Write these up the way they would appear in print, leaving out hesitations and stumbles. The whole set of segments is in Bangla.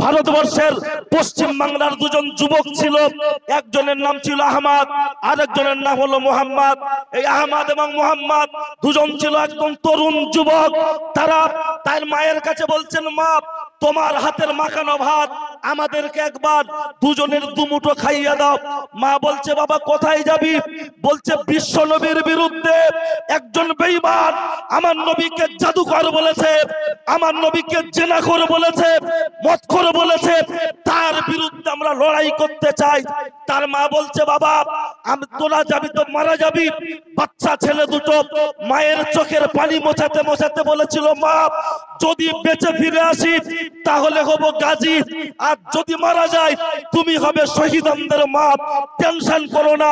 ভারতবর্ষের পশ্চিম বাংলার দুজন যুবক ছিল, একজনের নাম ছিল আহমদ, আরেকজনের নাম হলো মোহাম্মদ। এই আহমদ এবং মোহাম্মদ দুজন ছিল একদম তরুণ যুবক। তারা তার মায়ের কাছে বলছেন, মা, তোমার হাতের মাখানো ভাত আমাদেরকে একবার দুজনের দুমুঠো খাইয়ে দাও। মা বলছে, বাবা কোথায় যাবি? বলছে, বিশ্ব নবীর বিরুদ্ধে একজন বেঈমান আমার নবীকে জাদুকর বলেছে, আমার নবীকে জিনাখোর বলেছে, মদখোর বলেছে, তার বিরুদ্ধে আমরা লড়াই করতে চাই। তার মা বলছে, বাবা তোরা যাবি তো মারা যাবি। বাচ্চা ছেলে দুটো মায়ের চোখের পানি মোছাতে মোছাতে বলেছিল, মা যদি বেঁচে ফিরে আসি তাহলে হব গাজী, আর যদি মারা যায় তুমি হবে শহীদদের মা, টেনশন করো না,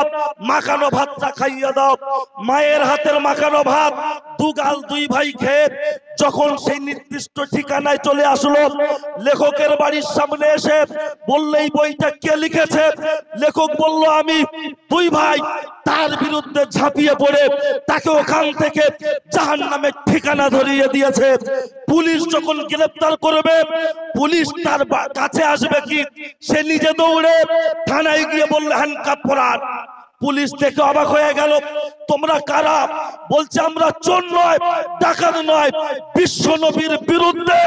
মাখানো ভাতটা খাইয়ে দাও। মায়ের হাতের মাখানো ভাত দুগাল দুই ভাই খেয়ে যখন সেই নির্দিষ্ট ঠিকানায় চলে আসলো, লেখকের বাড়ির সামনে এসে বলল, এই বইটা কে লিখেছে? লেখক বলল, আমি। দুই ভাই তার বিরুদ্ধে ঝাঁপিয়ে পড়ে তাকে ওখান থেকে জাহান্নামের ঠিকানা ধরিয়ে দিয়েছে। পুলিশ যখন গ্রেফতার করবে, পুলিশ তার কাছে আসবে কি, সে নিজে দৌড়ে থানায় গিয়ে বলল, হ্যান্ডকাপ পরান। পুলিশ দেখে অবাক হয়ে গেল, তোমরা কারা? বলছে, আমরা চোর নয়, ডাকাত নয়, বিশ্ব নবীর বিরুদ্ধে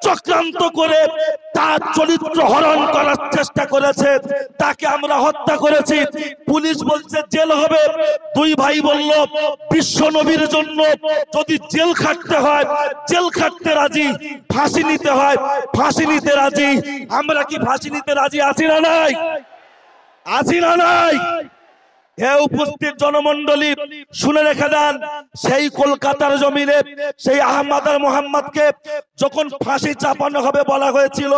চক্রান্ত করে তার চরিত্র হরণ করার চেষ্টা করেছে, তাকে আমরা হত্যা করেছি। পুলিশ বলছে, জেল হবে। দুই ভাই বলল, বিশ্ব নবীর জন্য যদি জেল খাটতে হয় জেল খাটতে রাজি, ফাঁসি নিতে হয় ফাঁসি নিতে রাজি। আমরা কি ফাঁসি নিতে রাজি আছি না নাই? আছি না নাই? হে উপস্থিত জনমন্ডলী, শুনে রেখে দেন, সেই কলকাতার জমিনে সেই আহমদ আর মোহাম্মদকে যখন ফাঁসি চাপানো হবে বলা হয়েছিল,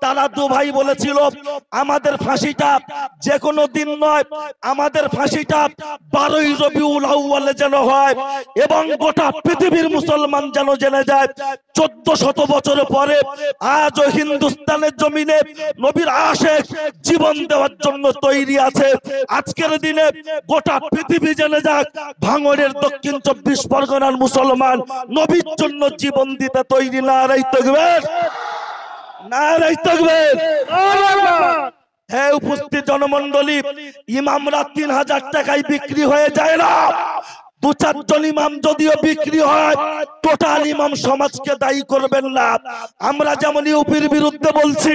তারা দু ভাই বলেছিল, আমাদের ফাঁসিটা যে কোনো দিন নয়, আমাদের ফাঁসিটা 12ই রবিউল আউয়ালে যেন হয় এবং গোটা পৃথিবীর মুসলমান যেন জেনে যায় 1400 বছর পরে আজও হিন্দুস্তানের জমিনে নবীর আশিক জীবন দেওয়ার জন্য তৈরি আছে। আজকের দিনে গোটা পৃথিবী জেনে যাক, ভাঙড়ের দক্ষিণ 24 পরগনার মুসলমান নবীর জন্য জীবন দিতে তৈরি। নারায়ে তাকবীর, নারায়ে তাকবীর। হে উপস্থিত জনমন্ডলী, ইমামরা 3000 টাকায় বিক্রি হয়ে যায় না। দু চারজন ইমাম যদিও বিক্রি হয়, টোটাল ইমাম সমাজকে দায়ী করবেন না। আমরা যেমন ইউপির বিরুদ্ধে বলছি,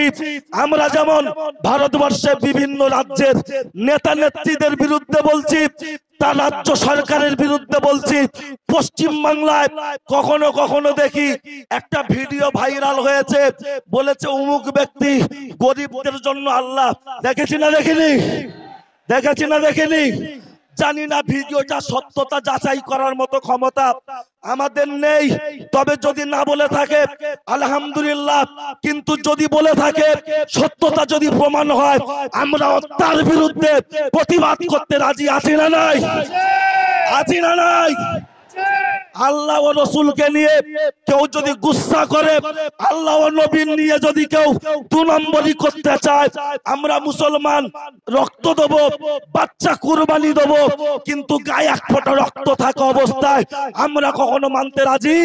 আমরা যেমন ভারতবর্ষের বিভিন্ন রাজ্যের নেতা নেত্রীদের বিরুদ্ধে বলছি, তার রাজ্য সরকারের বিরুদ্ধে বলছি, পশ্চিম বাংলায় কখনো কখনো দেখি একটা ভিডিও ভাইরাল হয়েছে, বলেছে অমুক ব্যক্তি গরিবদের জন্য আল্লাহ। দেখেছি না দেখিনি? দেখেছি না দেখিনি? জানি না ভিডিওটা সত্যতা যাচাই করার মতো ক্ষমতা আমাদের নেই। তবে যদি না বলে থাকে আলহামদুলিল্লাহ, কিন্তু যদি বলে থাকে, সত্যতা যদি প্রমাণ হয়, আমরা তার বিরুদ্ধে প্রতিবাদ করতে রাজি আছি না নাই? আছি না নাই? আল্লাহ ও রসুলকে নিয়ে কেউ যদি গুসা করে, আল্লাহ ও নবী নিয়ে যদি কেউ 2 নম্বরই করতে চায়, আমরা মুসলমান রক্ত দেব, বাচ্চা কুরবানি দেব, কিন্তু গায়ে 1 ফোঁটা রক্ত থাকা অবস্থায় আমরা কখনো মানতে রাজি?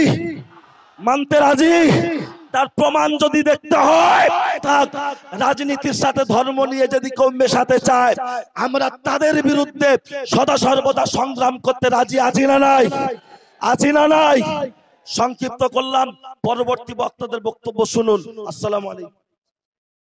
মানতে রাজি? তার প্রমাণ যদি দেখতে হয়, রাজনীতির সাথে ধর্ম নিয়ে যদি কেউ মেশাতে চায়, আমরা তাদের বিরুদ্ধে সদা সর্বদা সংগ্রাম করতে রাজি আছি না নাই? আছি না নাই? সংক্ষিপ্ত করলাম, পরবর্তী বক্তাদের বক্তব্য শুনুন। আসসালামু আলাইকুম।